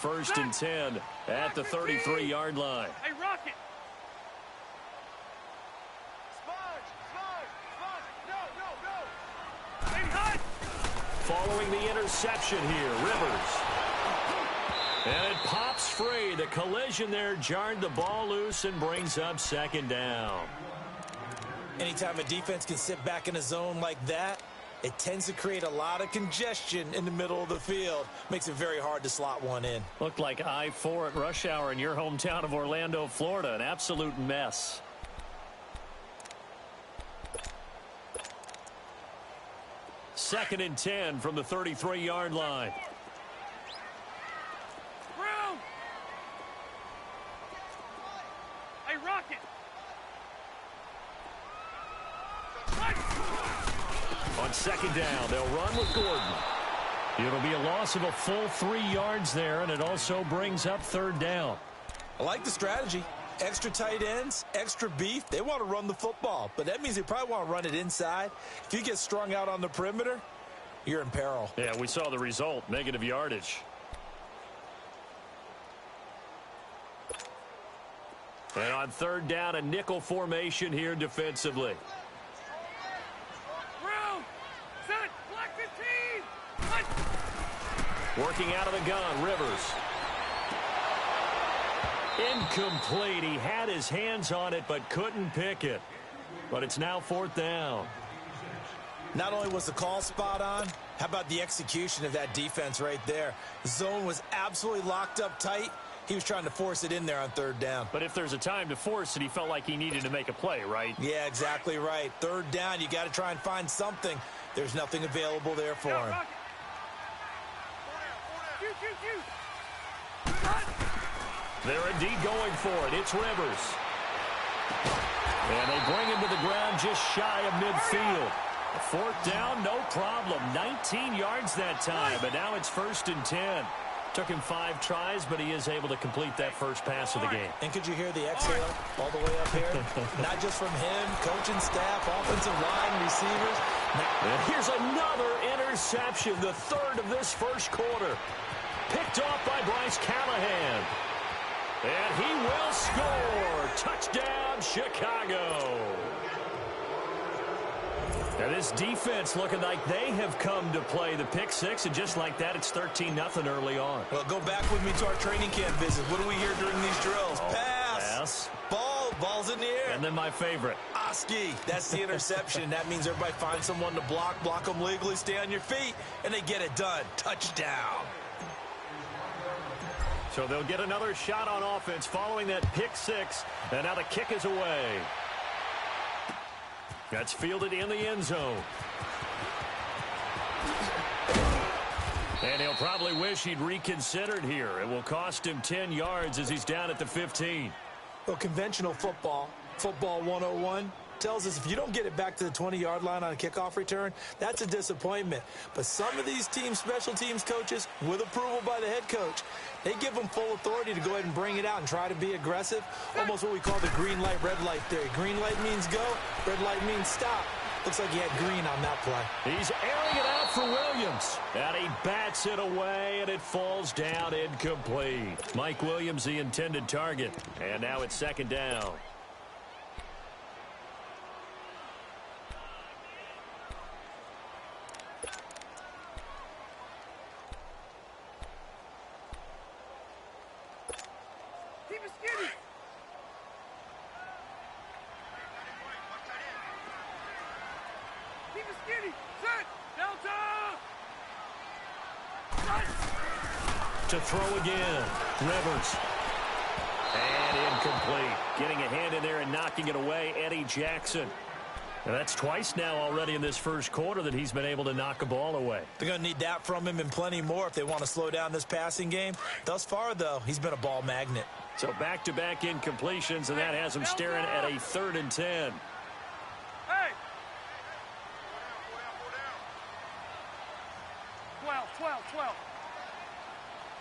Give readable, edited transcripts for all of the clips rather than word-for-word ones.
first and 10 at the 33-yard line. Hey, Rocket! Following the interception here, Rivers. And it pops free. The collision there jarred the ball loose and brings up second down. Anytime a defense can sit back in a zone like that, it tends to create a lot of congestion in the middle of the field. Makes it very hard to slot one in. Looked like I-4 at rush hour in your hometown of Orlando, Florida. An absolute mess. Second and 10 from the 33-yard line. Brown! Hey, Rocket! On second down, they'll run with Gordon. It'll be a loss of a full 3 yards there, and it also brings up third down. I like the strategy. Extra tight ends, extra beef. They want to run the football, but that means they probably want to run it inside. If you get strung out on the perimeter, you're in peril. Yeah, we saw the result, negative yardage. And on third down, a nickel formation here defensively. Brown! Set! Black 15! Working out of the gun, Rivers. Incomplete. He had his hands on it but couldn't pick it. But it's now fourth down. Not only was the call spot on, how about the execution of that defense right there? The zone was absolutely locked up tight. He was trying to force it in there on third down. But if there's a time to force it, he felt like he needed to make a play, right? Yeah, exactly right. Third down, you got to try and find something. There's nothing available there for him. They're indeed going for it. It's Rivers. And they bring him to the ground just shy of midfield. Fourth down, no problem. 19 yards that time, but now it's first and 10. Took him 5 tries, but he is able to complete that first pass of the game. And could you hear the exhale all the way up here? Not just from him, coaching staff, offensive line, receivers. And here's another interception, the third of this first quarter. Picked off by Bryce Callahan. And he will score. Touchdown, Chicago. Now this defense looking like they have come to play the pick six, and just like that, it's 13-0 early on. Well, go back with me to our training camp visit. What do we hear during these drills? Pass. Ball's in the air. And then my favorite. Oski. That's the interception. That means everybody finds someone to block them legally, stay on your feet, and they get it done. Touchdown. So they'll get another shot on offense following that pick six, and now the kick is away. That's fielded in the end zone. And he'll probably wish he'd reconsidered here. It will cost him 10 yards as he's down at the 15. Well, conventional football 101, tells us if you don't get it back to the 20-yard line on a kickoff return, that's a disappointment. But some of these team special teams coaches, with approval by the head coach, they give them full authority to go ahead and bring it out and try to be aggressive. Almost what we call the green light, red light theory. Green light means go, red light means stop. Looks like he had green on that play. He's airing it out for Williams. And he bats it away, and it falls down incomplete. Mike Williams, the intended target. And now it's second down. To throw again. Rivers. And incomplete. Getting a hand in there and knocking it away, Eddie Jackson. And that's twice now already in this first quarter that he's been able to knock a ball away. They're going to need that from him and plenty more if they want to slow down this passing game. Thus far, though, he's been a ball magnet. So back-to-back incompletions, and that has him staring at a 3rd and 10. Hey! 12.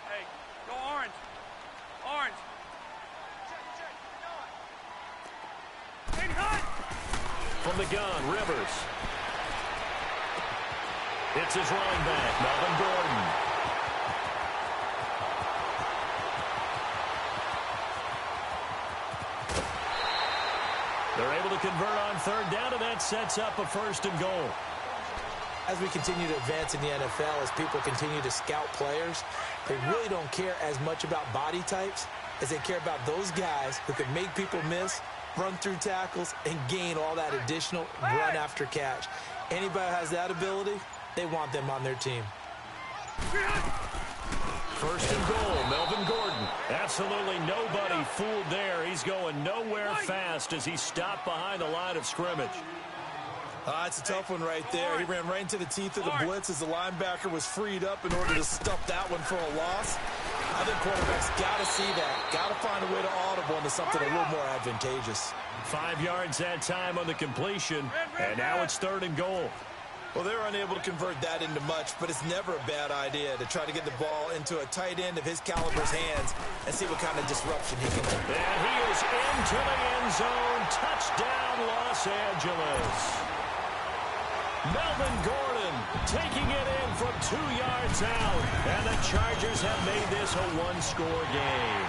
Hey, go orange. Orange. Hey, hot! From the gun, Rivers. It's his running back, Melvin Gordon. They're able to convert on third down, and that sets up a 1st and goal. As we continue to advance in the NFL, as people continue to scout players, they really don't care as much about body types as they care about those guys who can make people miss, run through tackles, and gain all that additional run after catch. Anybody who has that ability, they want them on their team. 1st and goal, Melvin Gordon. Absolutely nobody fooled there. He's going nowhere fast as he stopped behind the line of scrimmage. It's a tough one right there. He ran right into the teeth of the blitz as the linebacker was freed up in order to stuff that one for a loss. I think quarterbacks got to see that. Got to find a way to audible into something a little more advantageous. 5 yards that time on the completion, and now it's 3rd and goal. Well, they were unable to convert that into much, but it's never a bad idea to try to get the ball into a tight end of his caliber's hands and see what kind of disruption he can do. And he is into the end zone. Touchdown, Los Angeles. Melvin Gordon taking it in from 2 yards out. And the Chargers have made this a one-score game.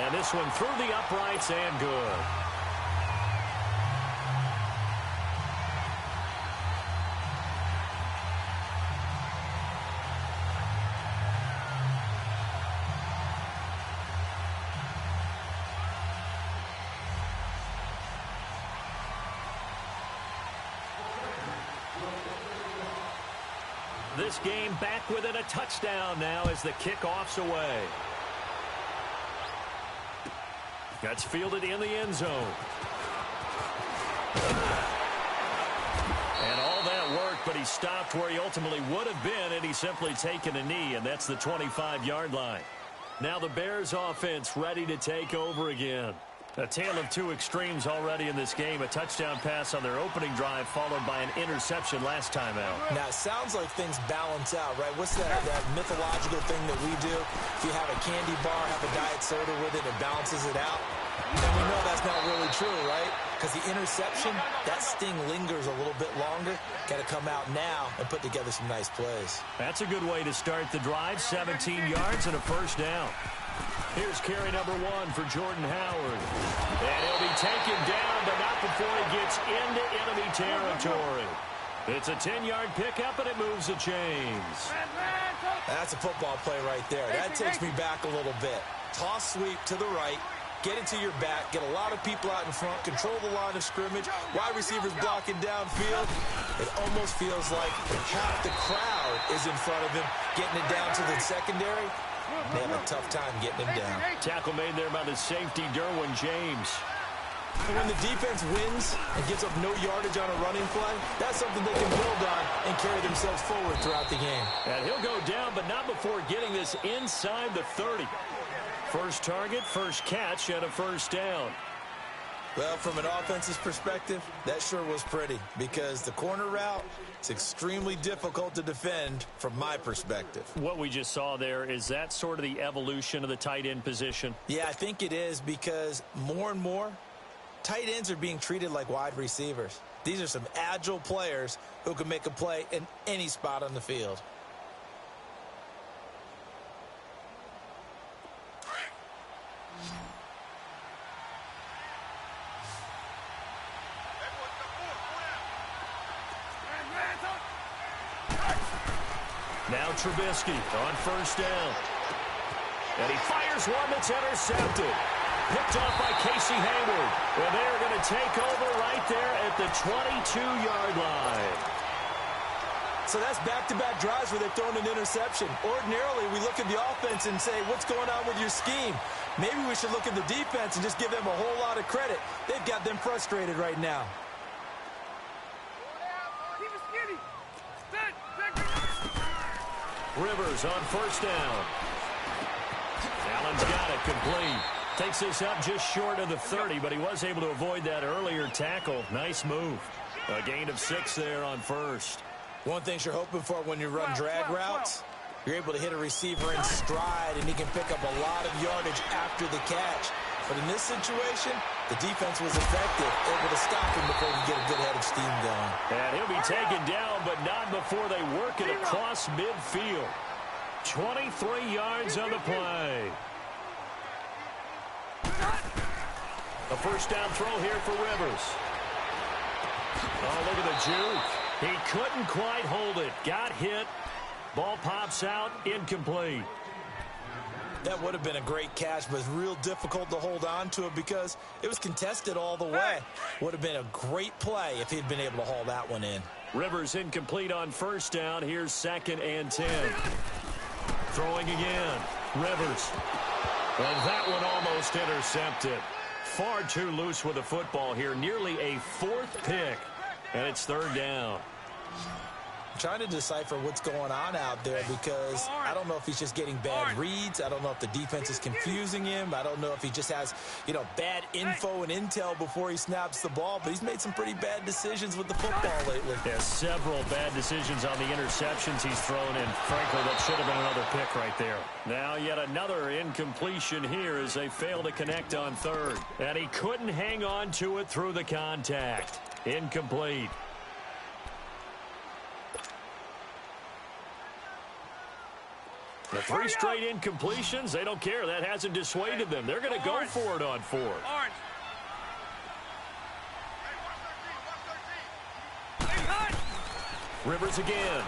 And this one through the uprights and good. This game back within a touchdown now as the kickoff's away. That's fielded in the end zone. And all that work, but he stopped where he ultimately would have been, and he's simply taken a knee, and that's the 25-yard line. Now the Bears offense ready to take over again. A tale of two extremes already in this game. A touchdown pass on their opening drive followed by an interception last time out. Now, it sounds like things balance out, right? What's that mythological thing that we do? If you have a candy bar, have a diet soda with it, it balances it out. And we know that's not really true, right? Because the interception, that sting lingers a little bit longer. Got to come out now and put together some nice plays. That's a good way to start the drive. 17 yards and a 1st down. Here's carry number 1 for Jordan Howard. And he'll be taken down, but not before he gets into enemy territory. It's a 10-yard pickup, and it moves the chains. That's a football play right there. That takes me back a little bit. Toss sweep to the right. Get it to your back. Get a lot of people out in front. Control the line of scrimmage. Wide receivers blocking downfield. It almost feels like half the crowd is in front of him, getting it down to the secondary. They have a tough time getting him down. Tackle made there by the safety, Derwin James. And when the defense wins and gives up no yardage on a running play, that's something they can build on and carry themselves forward throughout the game. And he'll go down, but not before getting this inside the 30. First target, first catch, and a 1st down. Well, from an offense's perspective, that sure was pretty because the corner route is extremely difficult to defend from my perspective. What we just saw there, is that sort of the evolution of the tight end position? Yeah, I think it is because more and more, tight ends are being treated like wide receivers. These are some agile players who can make a play in any spot on the field. Now Trubisky on 1st down. And he fires one that's intercepted. Picked off by Casey Hayward. And they're going to take over right there at the 22-yard line. So that's back-to-back drives where they've thrown an interception. Ordinarily, we look at the offense and say, what's going on with your scheme? Maybe we should look at the defense and just give them a whole lot of credit. They've got them frustrated right now. Rivers on 1st down. Allen's got it complete. Takes this up just short of the 30, but he was able to avoid that earlier tackle. Nice move. A gain of 6 there on 1st. One thing you're hoping for when you run drag routes, you're able to hit a receiver in stride, and he can pick up a lot of yardage after the catch. But in this situation, the defense was effective, able to stop him before he could get a good head of steam going. And he'll be taken down, but not before they work it across midfield. 23 yards on the play. A first down throw here for Rivers. Oh, look at the juke. He couldn't quite hold it. Got hit. Ball pops out. Incomplete. That would have been a great catch, but it's real difficult to hold on to it because it was contested all the way. Would have been a great play if he'd been able to haul that one in. Rivers incomplete on first down. Here's 2nd and 10. Throwing again. Rivers. And that one almost intercepted. Far too loose with the football here. Nearly a 4th pick. And it's 3rd down. I'm trying to decipher what's going on out there because I don't know if he's just getting bad reads. I don't know if the defense is confusing him. I don't know if he just has, bad info and intel before he snaps the ball. But he's made some pretty bad decisions with the football lately. Yeah, several bad decisions on the interceptions he's thrown in. Frankly, that should have been another pick right there. Now yet another incompletion here as they fail to connect on 3rd. And he couldn't hang on to it through the contact. Incomplete. The 3 straight incompletions, they don't care. That hasn't dissuaded them. They're going to go for it on 4th. Rivers again.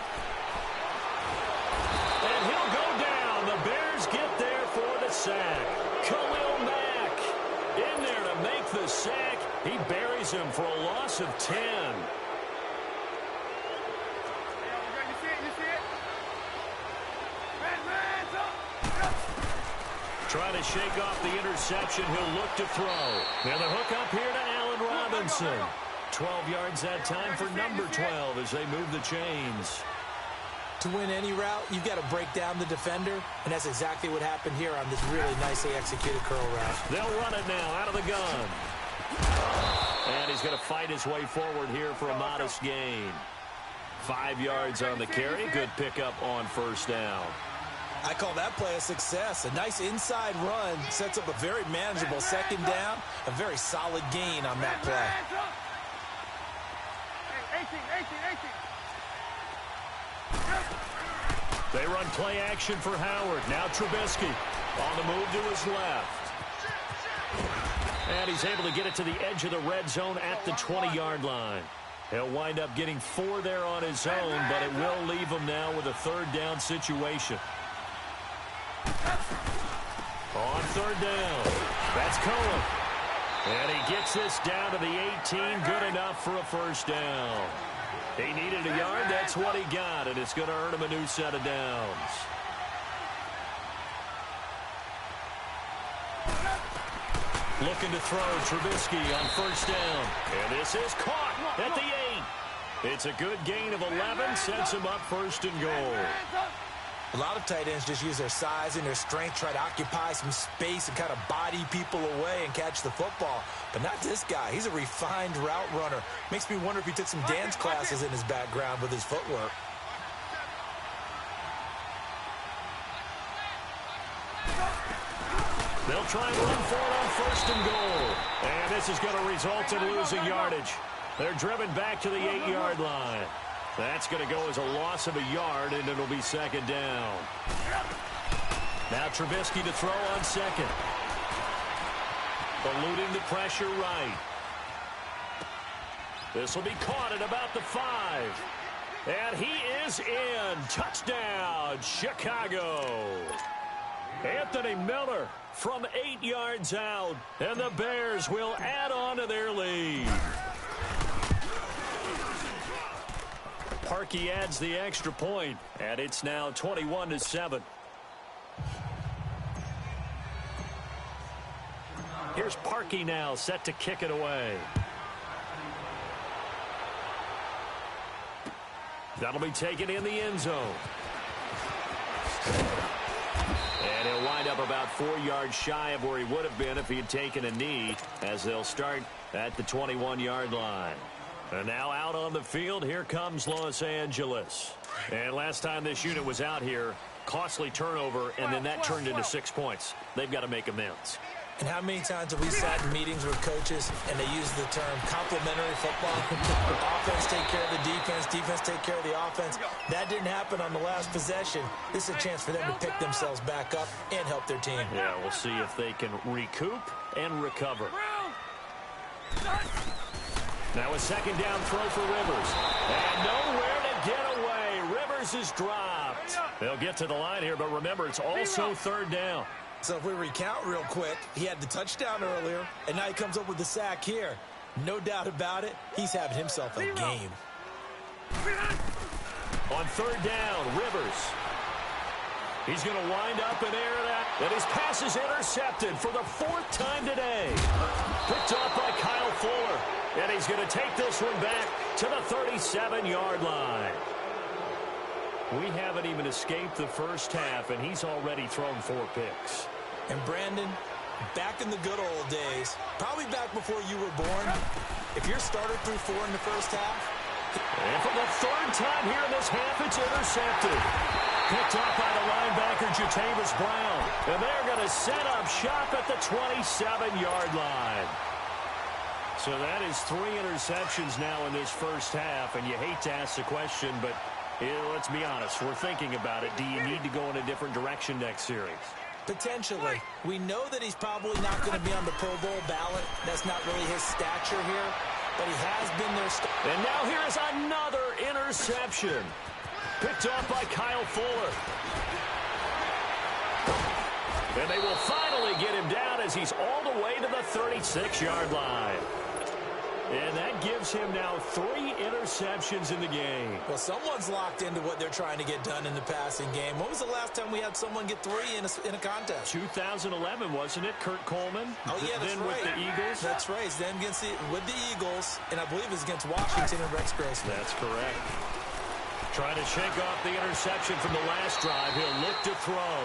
And he'll go down. The Bears get there for the sack. Khalil Mack in there to make the sack. He buries him for a loss of 10. Trying to shake off the interception. He'll look to throw. And the hook up here to Allen Robinson. 12 yards that time for number 12 as they move the chains. To win any route, you've got to break down the defender, and that's exactly what happened here on this really nicely executed curl route. They'll run it now out of the gun. And he's going to fight his way forward here for a modest gain. 5 yards on the carry. Good pickup on first down. I call that play a success. A nice inside run sets up a very manageable 2nd down. A very solid gain on that play. 18. They run play action for Howard. Now Trubisky on the move to his left. And he's able to get it to the edge of the red zone at the 20-yard line. He'll wind up getting 4 there on his own, but it will leave him now with a 3rd down situation. On 3rd down, that's Cohen. And he gets this down to the 18, good enough for a first down. He needed a yard, that's what he got, and it's going to earn him a new set of downs. Looking to throw Trubisky on first down. And this is caught at the 8. It's a good gain of 11, sets him up 1st and goal. A lot of tight ends just use their size and their strength, try to occupy some space and kind of body people away and catch the football. But not this guy. He's a refined route runner. Makes me wonder if he took some dance classes in his background with his footwork. They'll try and run for it on 1st and goal. And this is going to result in losing yardage. They're driven back to the 8-yard line. That's going to go as a loss of a yard, and it'll be 2nd down. Now Trubisky to throw on 2nd. Eluding the pressure right. This will be caught at about the 5. And he is in. Touchdown, Chicago. Anthony Miller from 8 yards out. And the Bears will add on to their lead. Parkey adds the extra point, and it's now 21-7. Here's Parkey now, set to kick it away. That'll be taken in the end zone. And he'll wind up about 4 yards shy of where he would have been if he had taken a knee, as they'll start at the 21-yard line. And now out on the field, here comes Los Angeles. And last time this unit was out here, costly turnover, and then that turned into 6 points. They've got to make amends. And how many times have we sat in meetings with coaches and they use the term complementary football? Offense take care of the defense, defense take care of the offense. That didn't happen on the last possession. This is a chance for them to pick themselves back up and help their team. Yeah, we'll see if they can recoup and recover. Now a second down throw for Rivers. And nowhere to get away. Rivers is dropped. They'll get to the line here, but remember, it's also third down. So if we recount real quick, he had the touchdown earlier, and now he comes up with the sack here. No doubt about it, he's having himself a game. On third down, Rivers. He's going to wind up and air that. And his pass is intercepted for the fourth time today. Picked off by Kyle Fuller. And he's going to take this one back to the 37-yard line. We haven't even escaped the first half, and he's already thrown 4 picks. And Brandon, back in the good old days, probably back before you were born, if your starter threw 4 in the first half. And for the third time here in this half, it's intercepted. Picked up by the linebacker, Jatavis Brown. And they're going to set up shop at the 27-yard line. So that is 3 interceptions now in this first half, and you hate to ask the question, but let's be honest, we're thinking about it. Do you need to go in a different direction next series? Potentially. We know that he's probably not going to be on the Pro Bowl ballot. That's not really his stature here, but he has been their starter. And now here's another interception. Picked off by Kyle Fuller. And they will finally get him down as he's all the way to the 36-yard line. And that gives him now 3 interceptions in the game. Well, someone's locked into what they're trying to get done in the passing game. When was the last time we had someone get 3 in a contest? 2011, wasn't it? Kurt Coleman? Oh, yeah, that's then right. with the Eagles? That's right. It's then with the Eagles, and I believe it's against Washington and Rex Grossman. That's correct. Trying to shake off the interception from the last drive. He'll look to throw.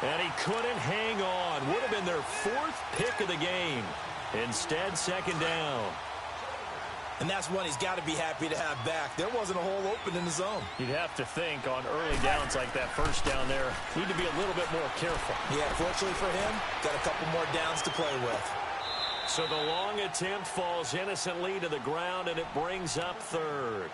And he couldn't hang on. Would have been their 4th pick of the game. Instead, second down. And that's one he's got to be happy to have back. There wasn't a hole open in the zone. You'd have to think on early downs like that first down there, need to be a little bit more careful. Yeah, fortunately for him, got a couple more downs to play with. So the long attempt falls innocently to the ground, and it brings up third.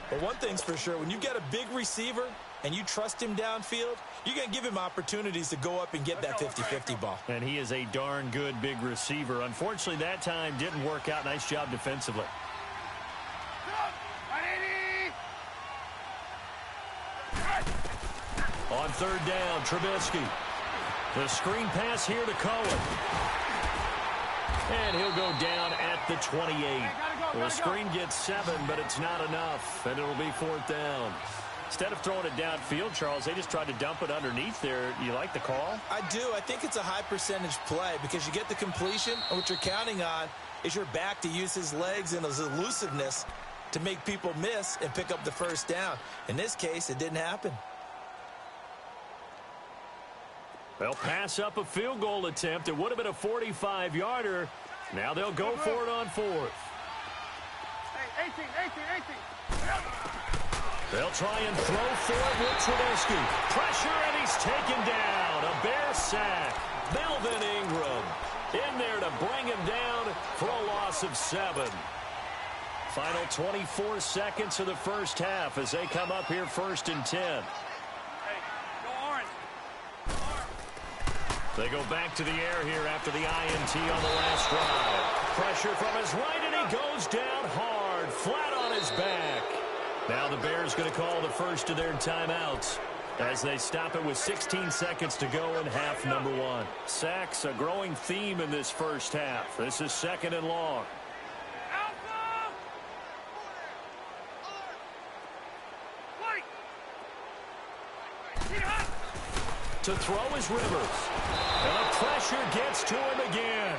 But one thing's for sure, when you get a big receiver and you trust him downfield, you're going to give him opportunities to go up and get that 50-50 ball. And he is a darn good big receiver. Unfortunately, that time didn't work out. Nice job defensively. On third down, Trubisky. The screen pass here to Cohen. And he'll go down at the 28. The screen gets 7, but it's not enough, and it'll be 4th down. Instead of throwing it downfield, Charles, they just tried to dump it underneath there. You like the call? I do. I think it's a high percentage play because you get the completion, and what you're counting on is your back to use his legs and his elusiveness to make people miss and pick up the first down. In this case, it didn't happen. They'll pass up a field goal attempt. It would have been a 45-yarder. Now they'll go for it on 4th. Hey, 18. They'll try and throw for it with Trubisky. Pressure, and he's taken down. A Bear sack. Melvin Ingram in there to bring him down for a loss of 7. Final 24 seconds of the first half as they come up here 1st and 10. Hey, go orange. They go back to the air here after the INT on the last drive. Pressure from his right, and he goes down hard, flat on his back. Now the Bears going to call the first of their timeouts as they stop it with 16 seconds to go in half number 1. Sacks, a growing theme in this first half. This is 2nd and long. Alpha! White! To throw is Rivers. And the pressure gets to him again.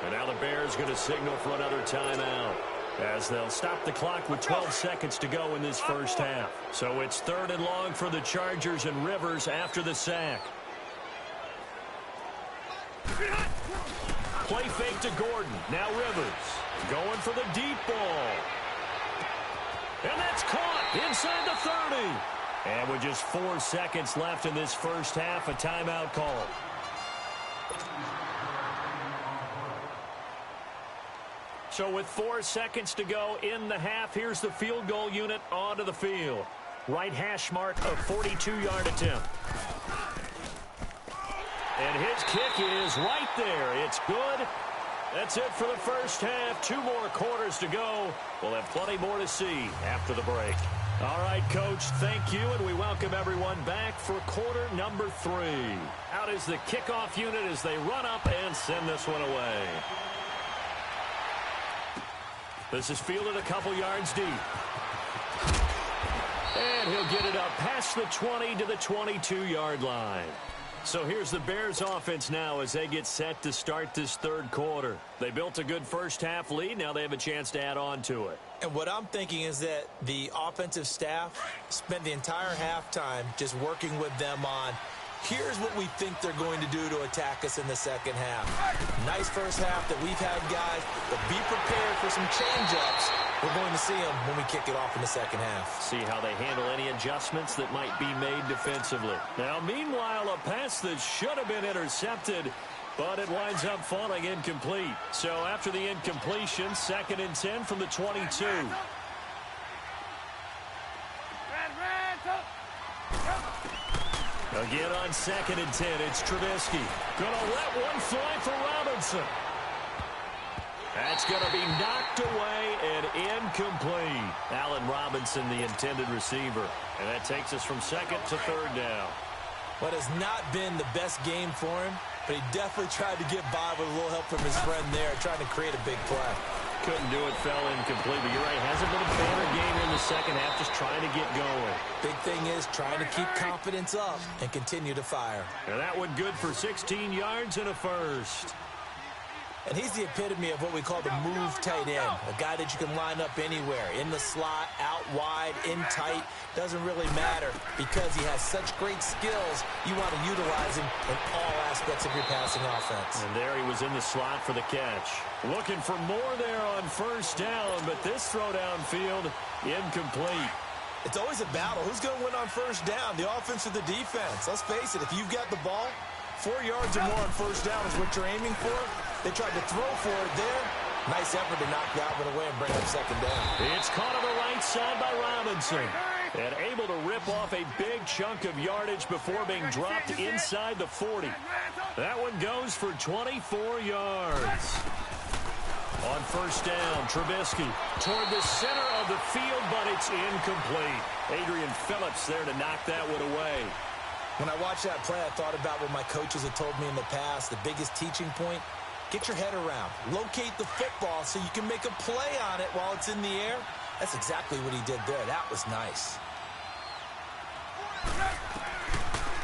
And now the Bears going to signal for another timeout as they'll stop the clock with 12 seconds to go in this first half. So it's 3rd and long for the Chargers, and Rivers after the sack. Play fake to Gordon. Now Rivers going for the deep ball. And that's caught inside the 30. And with just 4 seconds left in this first half, a timeout call. So with 4 seconds to go in the half, here's the field goal unit onto the field. Right hash mark, a 42-yard attempt. And his kick is right there. It's good. That's it for the first half. 2 more quarters to go. We'll have plenty more to see after the break. All right, Coach, thank you, and we welcome everyone back for quarter number 3. Out is the kickoff unit as they run up and send this one away. This is fielded a couple yards deep. And he'll get it up past the 20 to the 22-yard line. So here's the Bears offense now as they get set to start this third quarter. They built a good first half lead. Now they have a chance to add on to it. And what I'm thinking is that the offensive staff spent the entire halftime just working with them on, here's what we think they're going to do to attack us in the second half. Nice first half that we've had, guys, but be prepared for some change-ups. We're going to see them when we kick it off in the second half. See how they handle any adjustments that might be made defensively. Now, meanwhile, a pass that should have been intercepted, but it winds up falling incomplete. So after the incompletion, 2nd and 10 from the 22. Again on 2nd and 10, it's Trubisky. Gonna let one fly for Robinson. That's going to be knocked away and incomplete. Allen Robinson, the intended receiver. And that takes us from 2nd to 3rd down. What has not been the best game for him, but he definitely tried to get by with a little help from his friend there, trying to create a big play. Couldn't do it, fell incomplete. But you're right, hasn't been a banner game in the second half, just trying to get going. Big thing is trying to keep confidence up and continue to fire. And that one good for 16 yards and a first. And he's the epitome of what we call the move tight end, a guy that you can line up anywhere, in the slot, out wide, in tight, doesn't really matter because he has such great skills. You want to utilize him in all aspects of your passing offense. And there he was in the slot for the catch. Looking for more there on first down, but this throw downfield, incomplete. It's always a battle. Who's going to win on first down, the offense or the defense? Let's face it, if you've got the ball, 4 yards or more on first down is what you're aiming for. They tried to throw for it there. Nice effort to knock that one away and bring up 2nd down. It's caught on the right side by Robinson. And able to rip off a big chunk of yardage before being dropped inside the 40. That one goes for 24 yards. On first down, Trubisky toward the center of the field, but it's incomplete. Adrian Phillips there to knock that one away. When I watched that play, I thought about what my coaches had told me in the past. The biggest teaching point, get your head around. Locate the football so you can make a play on it while it's in the air. That's exactly what he did there. That was nice.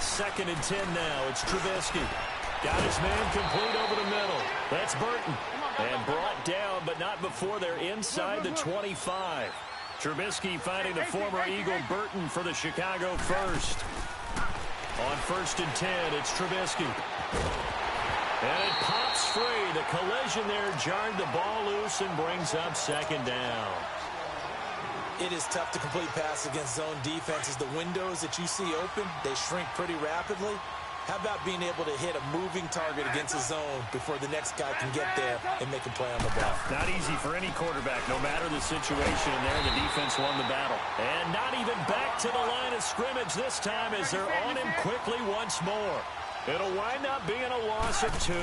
2nd and 10 now. It's Trubisky. Got his man complete over the middle. That's Burton. And brought down, but not before they're inside the 25. Trubisky finding the former Eagle Burton for the Chicago first. On 1st and 10, it's Trubisky. And it pops free. The collision there jarred the ball loose and brings up 2nd down. It is tough to complete pass against zone defenses. The windows that you see open, they shrink pretty rapidly. How about being able to hit a moving target against a zone before the next guy can get there and make a play on the ball? Not easy for any quarterback, no matter the situation. And there, the defense won the battle. And not even back to the line of scrimmage this time as they're on him quickly once more. It'll wind up being a loss of 2.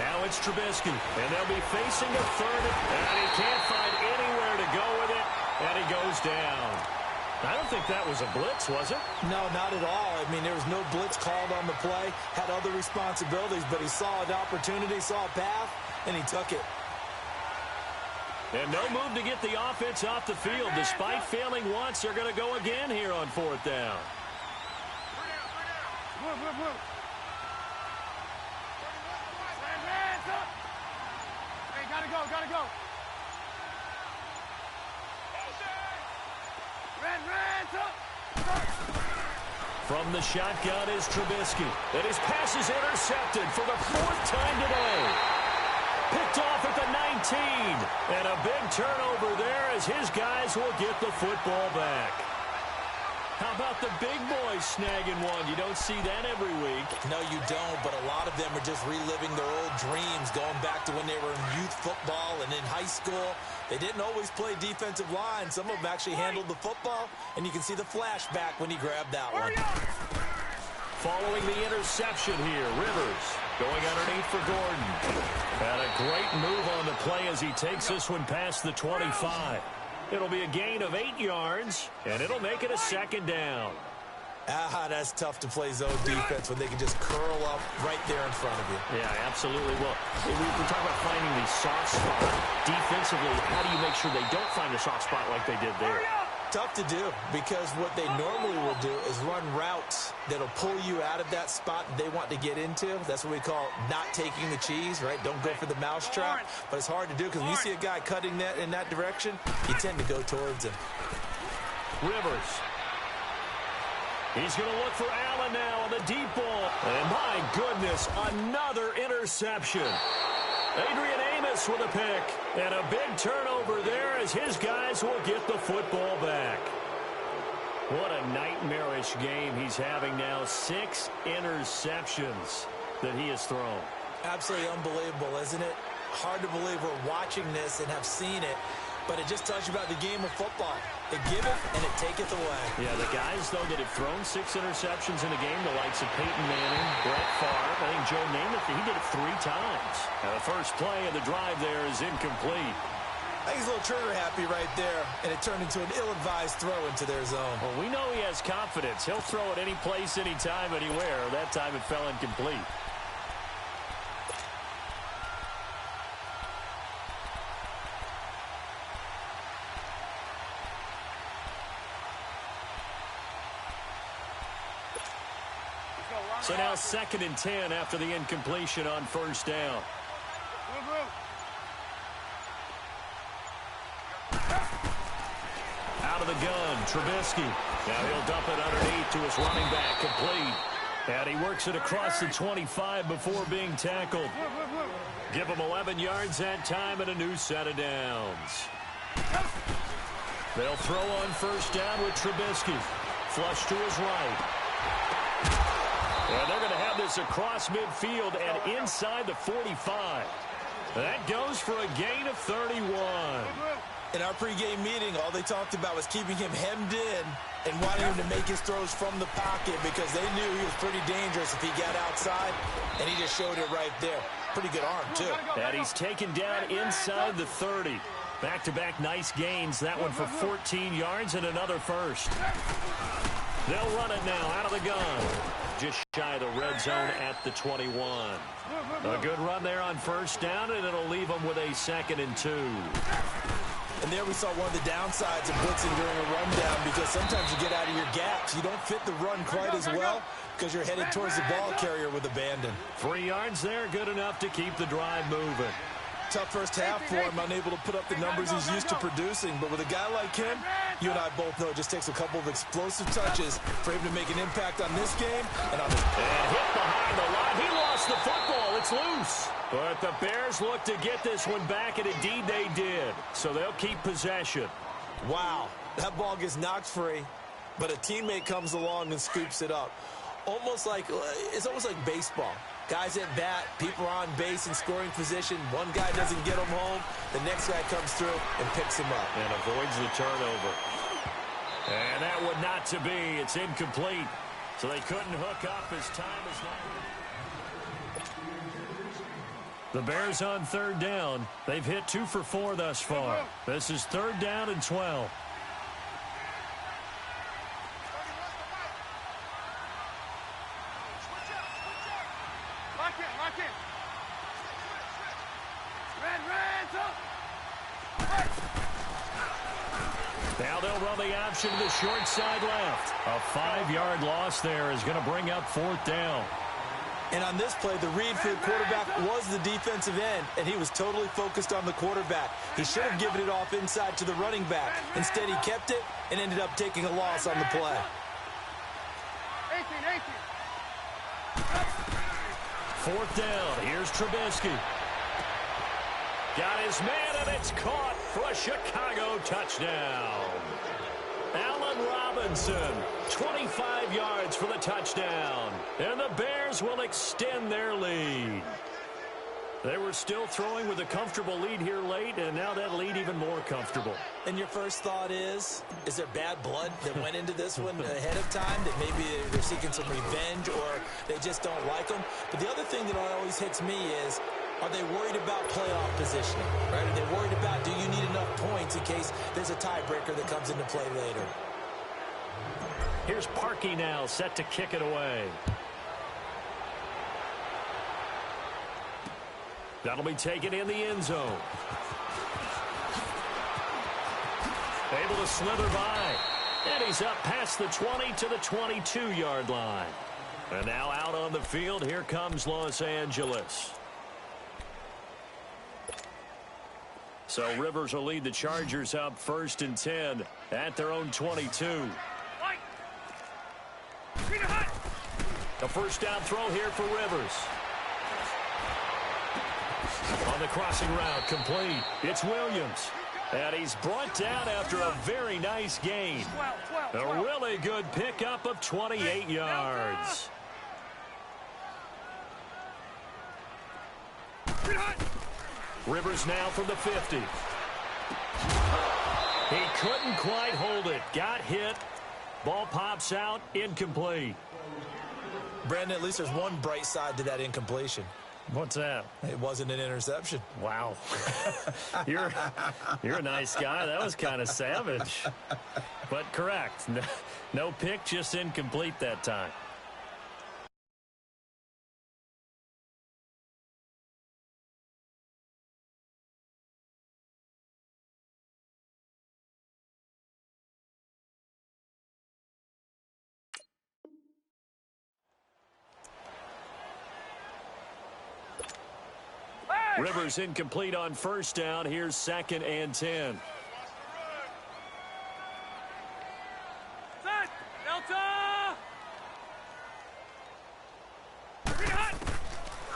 Now it's Trubisky, and they'll be facing a 3rd, and he can't find anywhere to go with it, and he goes down. I don't think that was a blitz, was it? No, not at all. I mean, there was no blitz called on the play, had other responsibilities, but he saw an opportunity, saw a path, and he took it. And no move to get the offense off the field. Despite failing once, they're going to go again here on 4th down. Move. Hey, gotta go. From the shotgun is Trubisky. And his pass is intercepted for the 4th time today. Picked off at the 19. And a big turnover there as his guys will get the football back. How about the big boys snagging one? You don't see that every week. No, you don't, but a lot of them are just reliving their old dreams, going back to when they were in youth football and in high school. They didn't always play defensive line. Some of them actually handled the football, and you can see the flashback when he grabbed that one. following the interception here. Rivers going underneath for Gordon. And a great move on the play as he takes this one past the 25. It'll be a gain of 8 yards, and it'll make it a second down. That's tough to play zone defense when they can just curl up right there in front of you. Yeah, absolutely. Well, we're talking about finding the soft spot. Defensively, how do you make sure they don't find a soft spot like they did there? Tough to do, because what they normally will do is run routes that'll pull you out of that spot they want to get into. That's what we call not taking the cheese, right? Don't go for the mousetrap. But it's hard to do because when you see a guy cutting that in that direction, you tend to go towards him. Rivers. He's going to look for Allen now on the deep ball. And my goodness, another interception. Adrian Amos with a pick. And a big turnover there as his guys will get the football back. What a nightmarish game he's having now. 6 interceptions that he has thrown. Absolutely unbelievable, isn't it? Hard to believe we're watching this and have seen it. But it just tells you about the game of football. It giveth and it taketh away. Yeah, the guys, though, that have thrown 6 interceptions in a game, the likes of Peyton Manning, Brett Favre, I think Joe Namath, he did it 3 times. And the first play of the drive there is incomplete. I think he's a little trigger happy right there, and it turned into an ill-advised throw into their zone. Well, we know he has confidence. He'll throw it any place, anytime, anywhere. That time it fell incomplete. So now 2nd and 10 after the incompletion on first down. Out of the gun, Trubisky. Now he'll dump it underneath to his running back, complete. And he works it across the 25 before being tackled. Give him 11 yards that time and a new set of downs. They'll throw on first down with Trubisky. Flush to his right. And they're going to have this across midfield and inside the 45. That goes for a gain of 31. In our pregame meeting, all they talked about was keeping him hemmed in and wanting him to make his throws from the pocket because they knew he was pretty dangerous if he got outside, and he just showed it right there. Pretty good arm, too. And he's taken down inside the 30. Back-to-back nice gains. That one for 14 yards and another first. They'll run it now out of the gun. Just shy of the red zone at the 21. A good run there on first down, and it'll leave them with a 2nd and 2. And there we saw one of the downsides of blitzing during a rundown because sometimes you get out of your gaps. You don't fit the run quite as well because you're headed towards the ball carrier with abandon. 3 yards there, good enough to keep the drive moving. Tough first half for him, unable to put up the numbers he's used to producing. But with a guy like him, you and I both know it just takes a couple of explosive touches for him to make an impact on this game and on this. And hit behind the line. He lost the football. It's loose. But the Bears look to get this one back, and indeed they did. So they'll keep possession. Wow, that ball gets knocked free, but a teammate comes along and scoops it up. It's almost like baseball. Guys at bat, people are on base in scoring position. One guy doesn't get him home. The next guy comes through and picks him up. And avoids the turnover. And that would not to be. It's incomplete. So they couldn't hook up as time is now. The Bears on 3rd down. They've hit 2 for 4 thus far. This is 3rd down and 12. Now they'll run the option to the short side left. A 5-yard loss there is going to bring up 4th down. And on this play, the read for the quarterback was the defensive end, and he was totally focused on the quarterback. He should have given it off inside to the running back. Instead, he kept it and ended up taking a loss on the play. 4th down. Here's Trubisky. Got his man, and it's caught for a Chicago touchdown. Allen Robinson, 25 yards for the touchdown. And the Bears will extend their lead. They were still throwing with a comfortable lead here late, and now that lead even more comfortable. And your first thought is there bad blood that went into this one ahead of time, that maybe they're seeking some revenge or they just don't like them? But the other thing that always hits me is, are they worried about playoff positioning? Right? Are they worried about, do you need enough points in case there's a tiebreaker that comes into play later? Here's Parkey now, set to kick it away. That'll be taken in the end zone. Able to slither by. And he's up past the 20 to the 22-yard line. And now out on the field, here comes Los Angeles. So Rivers will lead the Chargers up 1st and 10 at their own 22. A first down throw here for Rivers. On the crossing route, complete. It's Williams. And he's brought down after a very nice gain. A really good pickup of 28 yards. Rivers now from the 50. He couldn't quite hold it. Got hit. Ball pops out. Incomplete. Brandon, at least there's one bright side to that incompletion. What's that? It wasn't an interception. Wow. You're a nice guy. That was kind of savage. But correct. No pick, just incomplete that time. Rivers incomplete on first down. Here's 2nd and 10.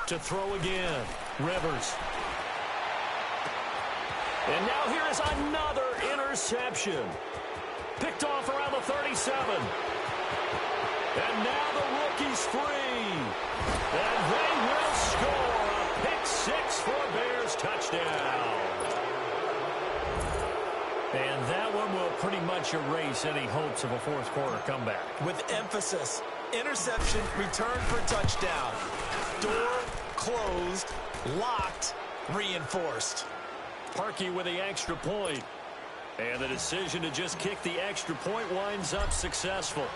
To throw again. Rivers. And now here is another interception. Picked off around the 37. And now the rookie's free. And they will score. Pick 6 for Bears touchdown. And that one will pretty much erase any hopes of a fourth quarter comeback. With emphasis, interception, return for touchdown. Door closed, locked, reinforced. Parkey with the extra point. And the decision to just kick the extra point winds up successful.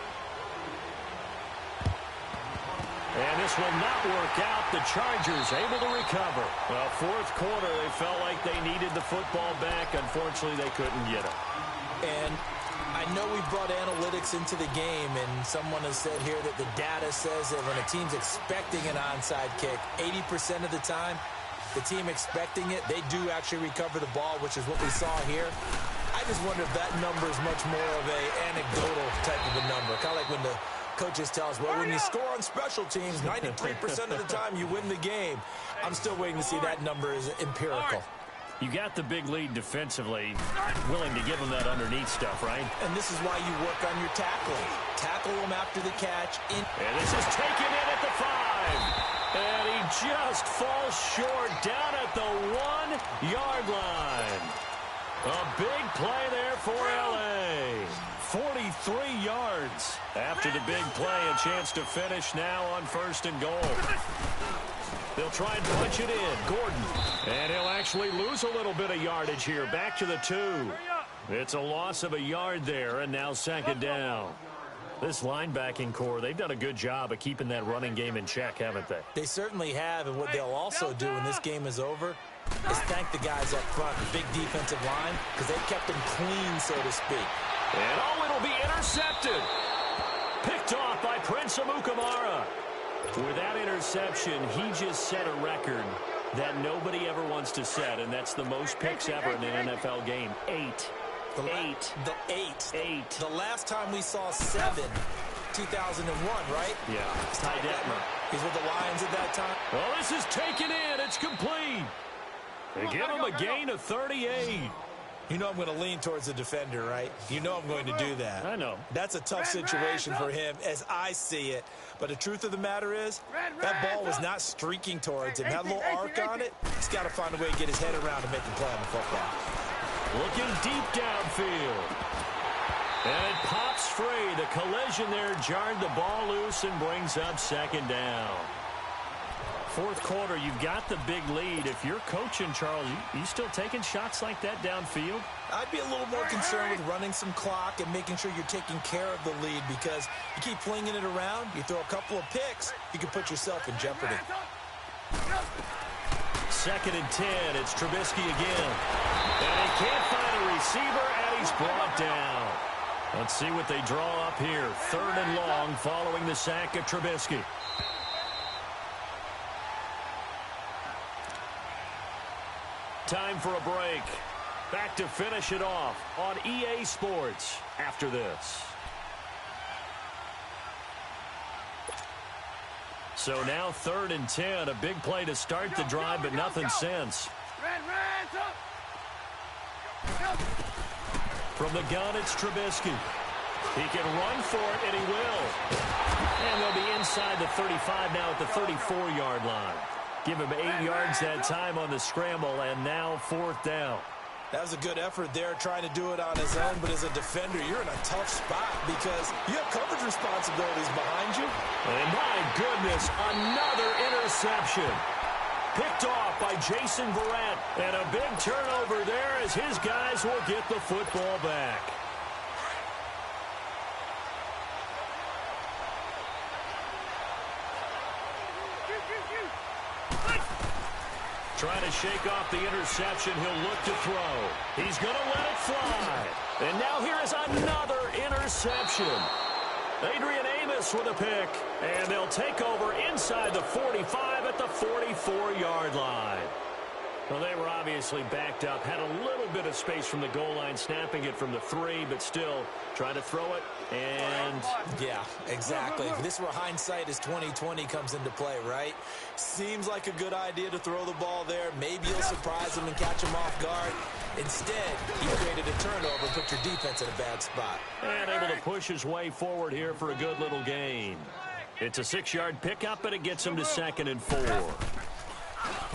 And this will not work out. The Chargers able to recover. Well, fourth quarter, they felt like they needed the football back. Unfortunately, they couldn't get it. And I know we brought analytics into the game, and someone has said here that the data says that when a team's expecting an onside kick, 80% of the time, the team expecting it, they do actually recover the ball, which is what we saw here. I just wonder if that number is much more of a anecdotal type of a number. Kind of like when the coaches tell us, well, when you score on special teams, 93% of the time you win the game. I'm still waiting to see that number is empirical. You got the big lead defensively, willing to give them that underneath stuff, right? And this is why you work on your tackling. Tackle them after the catch. And this is taken in at the 5. And he just falls short down at the 1-yard line. A big play there for L.A. 43 yards after the big play. A chance to finish now on 1st and goal. They'll try and punch it in. Gordon. And he'll actually lose a little bit of yardage here. Back to the 2. It's a loss of a yard there, and now 2nd down. This linebacking core, they've done a good job of keeping that running game in check, haven't they? They certainly have, and what they'll also do when this game is over is thank the guys up front, the big defensive line, because they kept them clean, so to speak. And it'll be intercepted. Picked off by Prince Amukamara. With that interception, he just set a record that nobody ever wants to set, and that's the most picks ever in an NFL game. 8. The last time we saw 7, 2001, right? Yeah. Ty Detmer. He's with the Lions at that time. Well, this is taken in. It's complete. They give him a gain of 38. You know I'm going to lean towards the defender, right? You know I'm going to do that. I know. That's a tough situation for him as I see it. But the truth of the matter is, that ball was not streaking towards him. That little arc on it, he's got to find a way to get his head around and make him play on the football. Looking deep downfield. And it pops free. The collision there jarred the ball loose and brings up second down. Fourth quarter, you've got the big lead. If you're coaching, Charles, you still taking shots like that downfield? I'd be a little more concerned with running some clock and making sure you're taking care of the lead, because you keep flinging it around, you throw a couple of picks, you can put yourself in jeopardy. 2nd and 10. It's Trubisky again. And he can't find a receiver, and he's brought down. Let's see what they draw up here. 3rd and long following the sack of Trubisky. Time for a break. Back to finish it off on EA Sports after this. So now 3rd and 10. A big play to start the drive, but nothing since. From the gun, it's Trubisky. He can run for it, and he will. And they'll be inside the 35 now at the 34-yard line. Give him 8 yards that time on the scramble, and now 4th down. That was a good effort there, trying to do it on his own, but as a defender, you're in a tough spot because you have coverage responsibilities behind you. And my goodness, another interception. Picked off by Jason Verrett, and a big turnover there as his guys will get the football back. Trying to shake off the interception. He'll look to throw. He's going to let it fly. And now here is another interception. Adrian Amos with a pick. And they'll take over inside the 45 at the 44-yard line. Well, they were obviously backed up. Had a little bit of space from the goal line, snapping it from the 3, but still trying to throw it. And yeah, exactly. This is where hindsight is 20/20 comes into play, right? Seems like a good idea to throw the ball there. Maybe you'll surprise him and catch him off guard. Instead, he created a turnover and put your defense in a bad spot. And able to push his way forward here for a good little gain. It's a 6-yard pickup, and it gets him to 2nd and 4.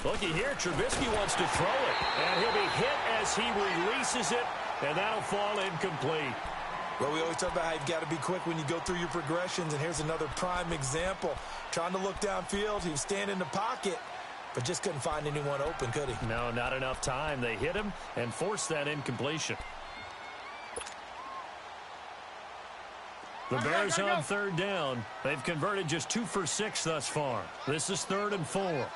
Looky here, Trubisky wants to throw it, and he'll be hit as he releases it, and that'll fall incomplete. Well, we always talk about how you've got to be quick when you go through your progressions, and here's another prime example. Trying to look downfield, he was standing in the pocket, but just couldn't find anyone open, could he? No, not enough time. They hit him and forced that incompletion. The Bears on 3rd down. They've converted just 2 for 6 thus far. This is 3rd and 4.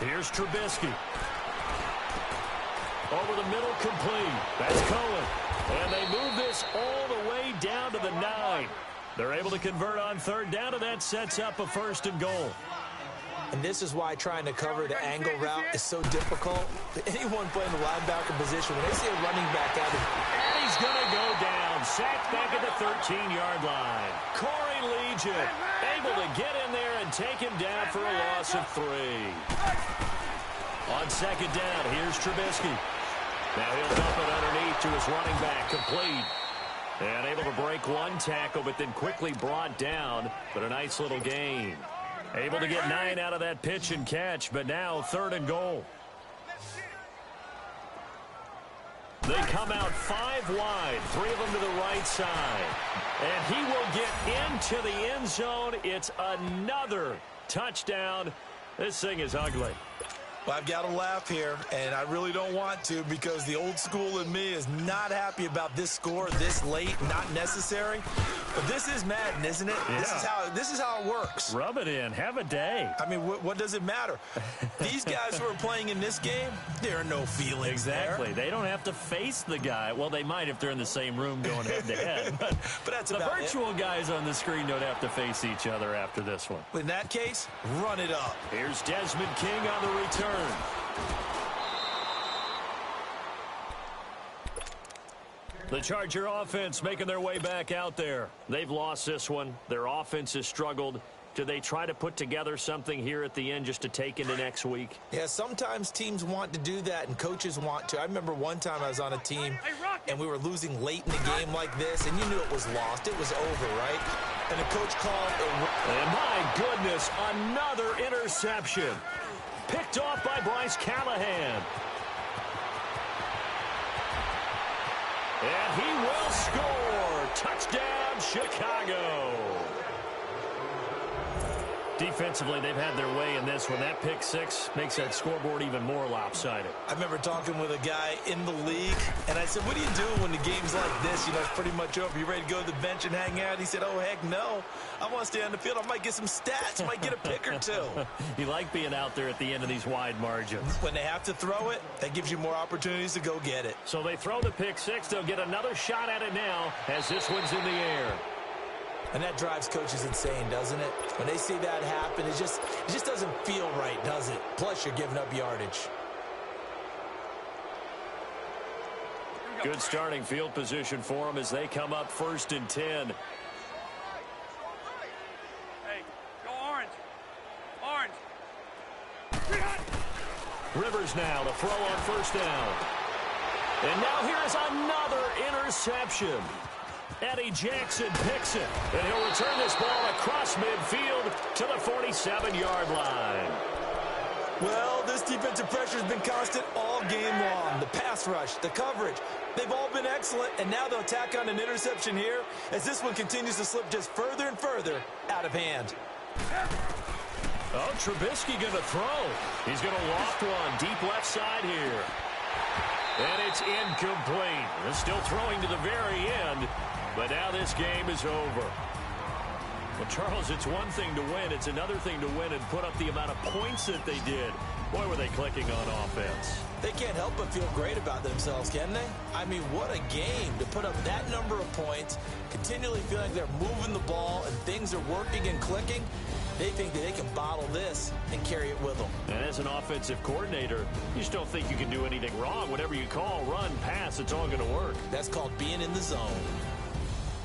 Here's Trubisky. Over the middle, complete. That's Cohen. And they move this all the way down to the 9. They're able to convert on 3rd down, and that sets up a 1st and goal. And this is why trying to cover the angle route is so difficult. Anyone playing the linebacker position, when they see a running back out of... And he's going to go down. Sacked back at the 13-yard line. Corey Legion able to get in there and take him down for a loss of 3. On 2nd down, here's Trubisky. Now he'll dump it underneath to his running back, complete. And able to break one tackle, but then quickly brought down. But a nice little gain. Able to get 9 out of that pitch and catch, but now 3rd and goal. They come out 5 wide, 3 of them to the right side. And he will get into the end zone. It's another touchdown. This thing is ugly. Well, I've got to laugh here, and I really don't want to because the old school in me is not happy about this score this late, not necessary. But this is Madden, isn't it? Yeah. This is how it works. Rub it in. Have a day. I mean, what does it matter? These guys who are playing in this game, there are no feelings Exactly. there. They don't have to face the guy. Well, they might if they're in the same room going head-to-head. But that's the about virtual guys on the screen don't have to face each other after this one. In that case, run it up. Here's Desmond King on the return. The Charger offense making their way back out there. They've lost this one. Their offense has struggled. Do they try to put together something here at the end just to take into next week? Yeah, sometimes teams want to do that and coaches want to. I remember one time I was on a team and we were losing late in the game like this, and you knew it was lost. It was over, right? And the coach called and my goodness, another interception. Picked off by Bryce Callahan. And he will score. Touchdown, Chicago. Defensively, they've had their way in this one. That pick six makes that scoreboard even more lopsided. I remember talking with a guy in the league, and I said, what do you do when the game's like this? You know, it's pretty much over. You ready to go to the bench and hang out? He said, oh, heck no. I want to stay on the field. I might get some stats. Might get a pick or two. You like being out there at the end of these wide margins. When they have to throw it, that gives you more opportunities to go get it. So they throw the pick six. They'll get another shot at it now as this one's in the air. And that drives coaches insane, doesn't it? When they see that happen, it just doesn't feel right, does it? Plus, you're giving up yardage. Good starting field position for them as they come up 1st and 10. Hey, go orange. Orange. Rivers now to throw on 1st down. And now here's another interception. Eddie Jackson picks it, and he'll return this ball across midfield to the 47-yard line. Well, this defensive pressure has been constant all game long. The pass rush, the coverage, they've all been excellent, and now they'll tack on an interception here as this one continues to slip just further and further out of hand. Oh, Trubisky going to throw. He's going to loft one deep left side here. And it's incomplete. They're still throwing to the very end. But now this game is over. Well, Charles, it's one thing to win. It's another thing to win and put up the amount of points that they did. Boy, were they clicking on offense. They can't help but feel great about themselves, can they? I mean, what a game to put up that number of points, continually feeling like they're moving the ball and things are working and clicking. They think that they can bottle this and carry it with them. And as an offensive coordinator, you just don't think you can do anything wrong. Whatever you call, run, pass, it's all going to work. That's called being in the zone.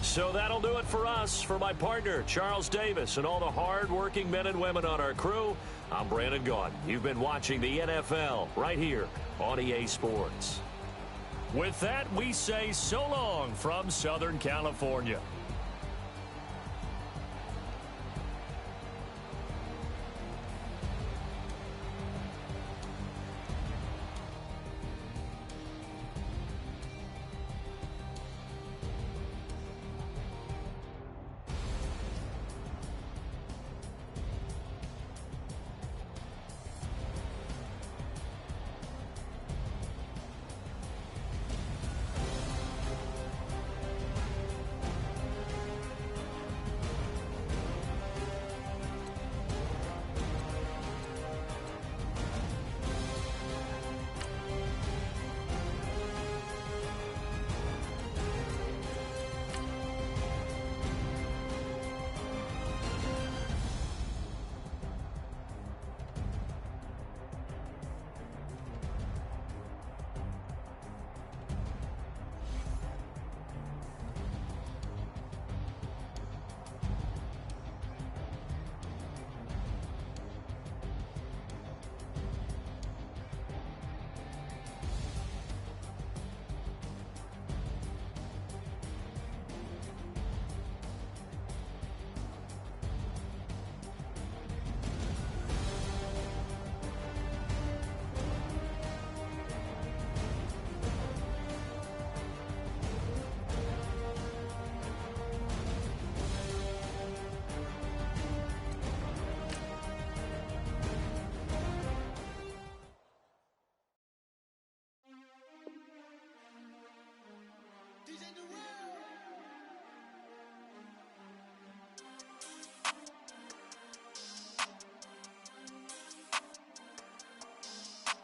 So that'll do it for us. For my partner, Charles Davis, and all the hard-working men and women on our crew, I'm Brandon Gaudin. You've been watching the NFL right here on EA Sports. With that, we say so long from Southern California.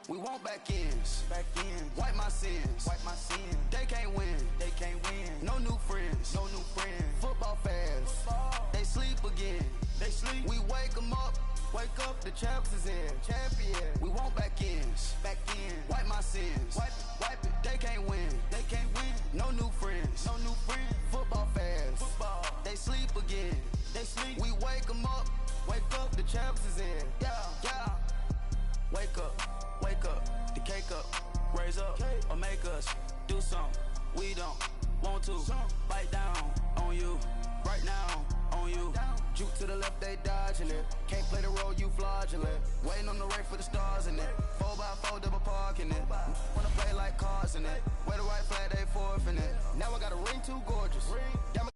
We want back ends. Wipe my sins. They can't win. No new friends. Football fans. They sleep again. We wake them up. The champs is in. We want back ends. Wipe my sins. Wipe it. They can't win. No new friends. Football fans. They sleep again. We wake them up. some. We don't want to bite down on you. Right now, on you. Juke to the left, they dodging it. Can't play the role, you fraudulent. Waiting on the rain for the stars in it. 4x4 double parking it. Wanna play like cars in it. Where the white flag, they forfeiting it. Now I got a ring too gorgeous. Diamond